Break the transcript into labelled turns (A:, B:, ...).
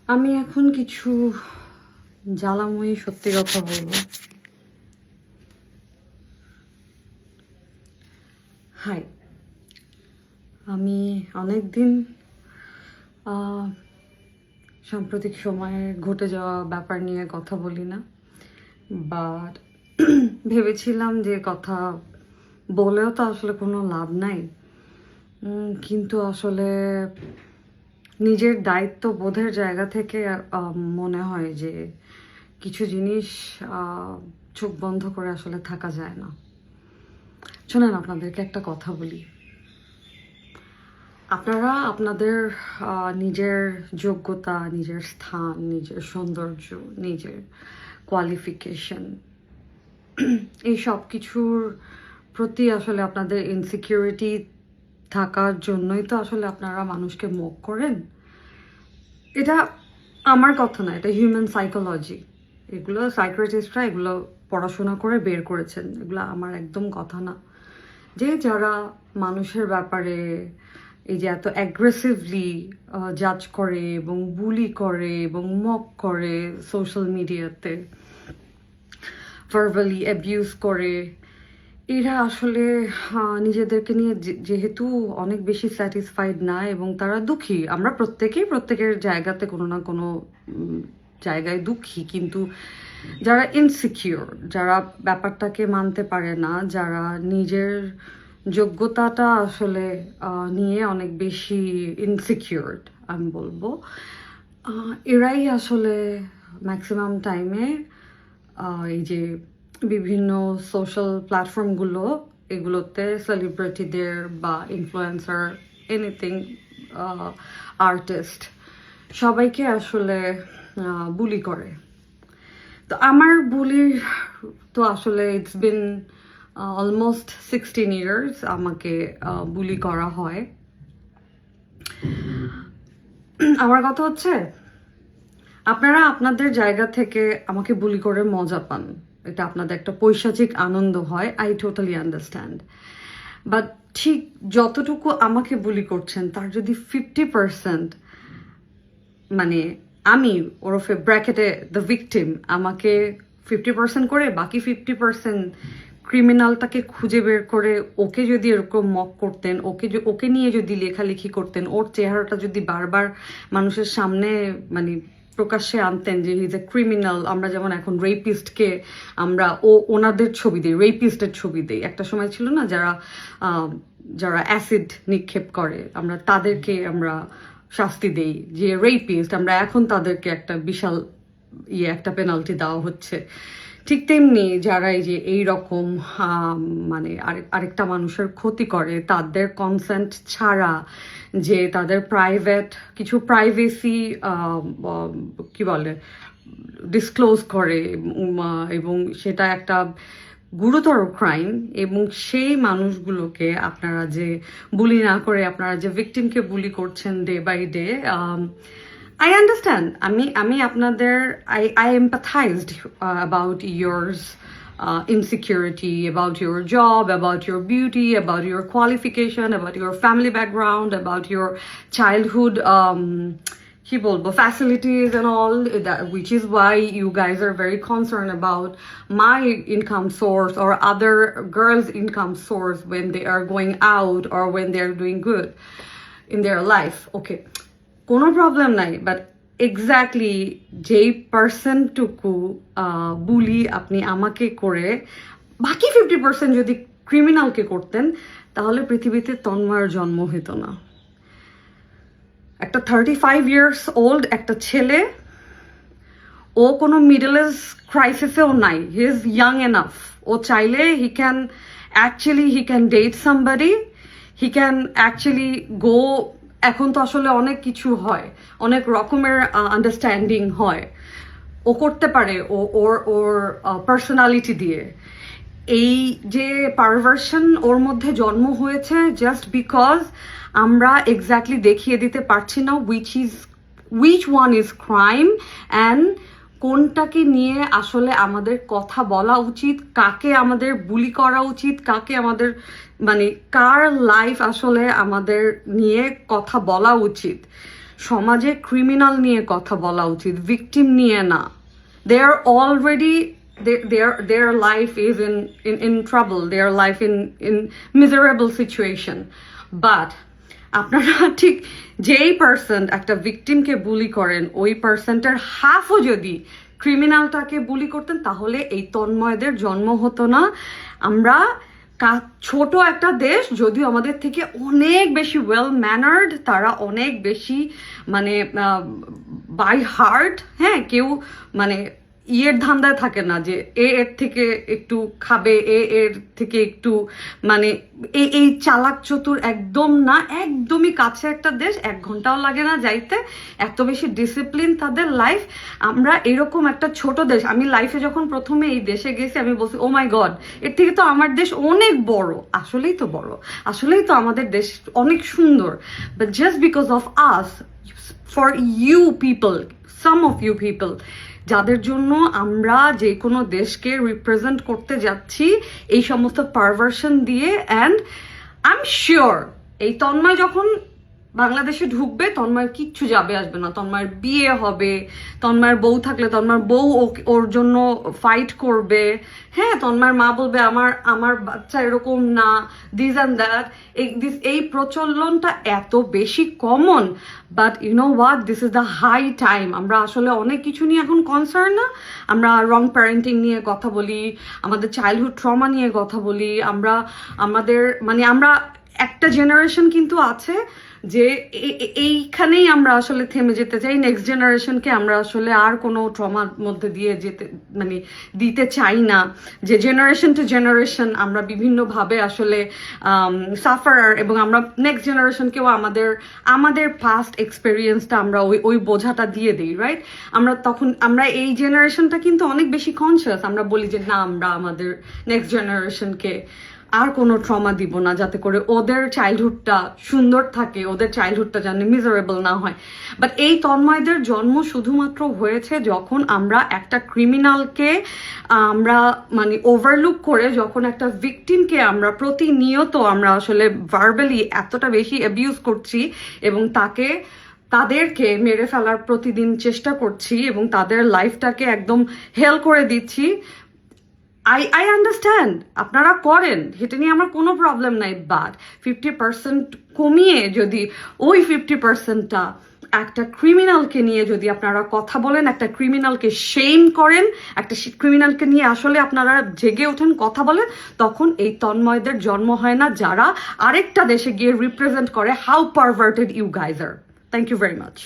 A: আমি এখন কিছু জ্বালাময়ী সত্যি কথা বলবো। হাই, আমি অনেকদিন সাম্প্রতিক সময়ে ঘটে যাওয়া ব্যাপার নিয়ে কথা বলি না, বাট ভেবেছিলাম যে কথা বলেও তো আসলে কোনো লাভ নাই, কিন্তু আসলে নিজের দায়িত্ব বোধের জায়গা থেকে মনে হয় যে কিছু জিনিস চোখ বন্ধ করে আসলে থাকা যায় না। শোনেন, আপনাদেরকে একটা কথা বলি। আপনারা আপনাদের নিজের যোগ্যতা, নিজের স্থান, নিজের সৌন্দর্য, নিজের কোয়ালিফিকেশন, এই সব কিছুর প্রতি আসলে আপনাদের ইনসিকিউরিটি থাকার জন্যই তো আসলে আপনারা মানুষকে মুখ করেন। এটা আমার কথা না, এটা হিউম্যান সাইকোলজি। এগুলো সাইকিয়াট্রিস্টরা এগুলো পড়াশোনা করে বের করেছেন, এগুলো আমার একদম কথা না। যে যারা মানুষের ব্যাপারে এই যে এত অ্যাগ্রেসিভলি জাজ করে এবং বুলি করে এবং মক করে সোশ্যাল মিডিয়াতে, ভার্বালি অ্যাবিউজ করে, এরা আসলে নিজেদেরকে নিয়ে যেহেতু অনেক বেশি স্যাটিসফাইড না এবং তারা দুঃখী। আমরা প্রত্যেকেই প্রত্যেকের জায়গাতে কোনো না কোনো জায়গায় দুঃখী, কিন্তু যারা ইনসিকিউর, যারা ব্যাপারটাকে মানতে পারে না, যারা নিজের যোগ্যতাটা আসলে নিয়ে অনেক বেশি ইনসিকিউরড, আমি বলবো, এরাই আসলে ম্যাক্সিমাম টাইমে এই যে বিভিন্ন সোশ্যাল প্ল্যাটফর্মগুলো, এগুলোতে সেলিব্রিটিদের বা ইনফ্লুয়েন্সার, এনিথিং, আর্টিস্ট, সবাইকে আসলে বুলি করে। তো আমার বুলি তো আসলে ইটস বিন অলমোস্ট 16 ইয়ার্স আমাকে বুলি করা হয়। আমার কথা হচ্ছে, আপনারা আপনাদের জায়গা থেকে আমাকে বুলি করে মজা পান, এটা আপনাদের একটা পৈশাচিক আনন্দ হয়, আই টোটালি আন্ডারস্ট্যান্ড। বাট ঠিক যতটুকু আমাকে বুলি করছেন তার যদি 50%, মানে আমি ওরফে ব্র্যাকেটে দ্য ভিকটিম, আমাকে 50% করে বাকি 50% ক্রিমিনালটাকে খুঁজে বের করে ওকে যদি এরকম মক করতেন, ওকে নিয়ে যদি লেখালেখি করতেন, ওর চেহারাটা যদি বারবার মানুষের সামনে মানে প্রকাশ্যে আনতেন যে ইজ এ ক্রিমিনাল। আমরা যেমন এখন রেপিস্টকে আমরা ওনাদের ছবি দিই, রেপিস্টের ছবি দিই। একটা সময় ছিল না, যারা অ্যাসিড নিক্ষেপ করে আমরা তাদেরকে আমরা শাস্তি দেই, যে রেপিস্ট, আমরা এখন তাদেরকে একটা বিশাল একটা পেনাল্টি দেওয়া হচ্ছে। ঠিক তেমনি যারা এই যে এইরকম মানে আরেকটা মানুষের ক্ষতি করে তাদের কনসেন্ট ছাড়া, যে তাদের প্রাইভেট কিছু প্রাইভেসি কি বলে ডিসক্লোজ করে, এবং সেটা একটা গুরুতর ক্রাইম, এবং সেই মানুষগুলোকে আপনারা যে বুলি না করে আপনারা যে ভিকটিমকে বুলি করছেন day by day, I understand. আমি আপনাদের I empathized about yours insecurity, about your job, about your beauty, about your qualification, about your family background, about your childhood কি বলবো facilities and all that, which is why you guys are very concerned about my income source or other girls' income source when they are going out or when they are doing good in their life. Okay, কোনো problem নাই, but exactly যেই পার্সেন্টটুকু বুলি আপনি আমাকে করে বাকি 50% যদি ক্রিমিনালকে করতেন, তাহলে পৃথিবীতে তন্ময়ের জন্ম হতো না। একটা 35 ইয়ার্স ওল্ড একটা ছেলে, ও কোনো মিডল এজ ক্রাইসিসেও নাই, হি ইজ ইয়াং এনাফ, ও চাইলে he can date somebody, he can actually go. এখন তো আসলে অনেক কিছু হয়, অনেক রকমের আন্ডারস্ট্যান্ডিং হয়, ও করতে পারে ওর পার্সোনালিটি দিয়ে। এই যে পারভার্সন ওর মধ্যে জন্ম হয়েছে জাস্ট বিকজ আমরা এক্স্যাক্টলি দেখিয়ে দিতে পারছি না which one is crime and কোনটাকে নিয়ে আসলে আমাদের কথা বলা উচিত, কাকে আমাদের বুলি করা উচিত, কাকে আমাদের মানে কার লাইফ আসলে আমাদের নিয়ে কথা বলা উচিত। সমাজে ক্রিমিনাল নিয়ে কথা বলা উচিত, ভিকটিম নিয়ে না। They are already their life is in trouble, their life in miserable situation. But আপনারা ঠিক যেই পার্সন একটা ভিকটিমকে বুলি করেন, ওই পার্সনটার হাফও যদি ক্রিমিনালটাকে বুলি করতেন, তাহলে এই তন্ময়দের জন্ম হতো না। আমরা ছোট একটা দেশ, যদিও আমাদের থেকে অনেক বেশি ওয়েল ম্যানার্ড, তারা অনেক বেশি মানে বাই হার্ট, হ্যাঁ, কেউ মানে ইয়ের ধান্দায় থাকে না যে এর থেকে একটু খাবে, এর থেকে একটু মানে এই চালাক চতুর একদম না, একদমই কাছে একটা দেশ, 1 ঘন্টাও লাগে না যাইতে, এত বেশি ডিসিপ্লিন তাদের লাইফ। আমরা এরকম একটা ছোট দেশ, আমি লাইফে যখন প্রথমে এই দেশে গেছি আমি বলছি ও মাই গড, এর থেকে তো আমার দেশ অনেক বড়। আসলেই তো বড়, আসলেই তো আমাদের দেশ অনেক সুন্দর। But just because of us, for you people, some of you people, যাদের জন্য আমরা যে কোনো দেশকে রিপ্রেজেন্ট করতে যাচ্ছি এই সমস্ত পারভার্সন দিয়ে, অ্যান্ড আই এম শিওর এই তন্ময় যখন বাংলাদেশে ঢুকবে, তন্ময়ের কিচ্ছু যাবে আসবে না, তন্ময়ের বিয়ে হবে, তন্ময়ের বউ থাকলে তন্ময়ের বউ ওর জন্য ফাইট করবে, হ্যাঁ, তন্ময়ের মা বলবে আমার বাচ্চা এরকম না, দিস অ্যান্ড দ্যাট। এই প্রচলনটা এত বেশি common, but you know what, this is the high time. আমরা আসলে অনেক কিছু নিয়ে এখন কনসার্ন না, আমরা রং প্যারেন্টিং নিয়ে কথা বলি, আমাদের চাইল্ডহুড ট্রমা নিয়ে কথা বলি, আমরা একটা জেনারেশন কিন্তু আছে যে এইখানেই আমরা আসলে থেমে যেতে চাই। নেক্সট জেনারেশনকে আমরা আসলে আর কোনো ট্রমার মধ্যে দিয়ে যেতে মানে দিতে চাই না, যে জেনারেশন টু জেনারেশন আমরা বিভিন্নভাবে আসলে সাফারার, এবং আমরা নেক্সট জেনারেশনকেও আমাদের পাস্ট এক্সপেরিয়েন্সটা আমরা ওই বোঝাটা দিয়ে দিই, রাইট? আমরা এই জেনারেশনটা কিন্তু অনেক বেশি কনসিয়াস, আমরা বলি যে না, আমরা আমাদের নেক্সট জেনারেশনকে আর কোনো ট্রমা দিব না, যাতে করে ওদের চাইল্ডহুডটা সুন্দর থাকে, ওদের চাইল্ডহুডটা যেন মিজারেবল না হয়। বাট এই তন্ময়দের জন্ম শুধুমাত্র হয়েছে যখন আমরা একটা ক্রিমিনালকে আমরা মানে ওভারলুক করে, যখন একটা ভিকটিমকে আমরা প্রতিনিয়ত আমরা আসলে ভার্বালি এতটা বেশি অ্যাবিউজ করছি এবং তাদেরকে মেরে ফেলার প্রতিদিন চেষ্টা করছি এবং তাদের লাইফটাকে একদম হেল করে দিচ্ছি। আই আন্ডারস্ট্যান্ড আপনারা করেন, সেটা নিয়ে আমার কোনো প্রবলেম নাই, বাট 50% কমিয়ে যদি ওই 50%টা একটা ক্রিমিনালকে নিয়ে যদি আপনারা কথা বলেন, একটা ক্রিমিনালকে শেম করেন, একটা ক্রিমিনালকে নিয়ে আসলে আপনারা জেগে ওঠেন, কথা বলেন, তখন এই তন্ময়দের জন্ম হয় না, যারা আরেকটা দেশে গিয়ে রিপ্রেজেন্ট করে how perverted you guys are. Thank you very much.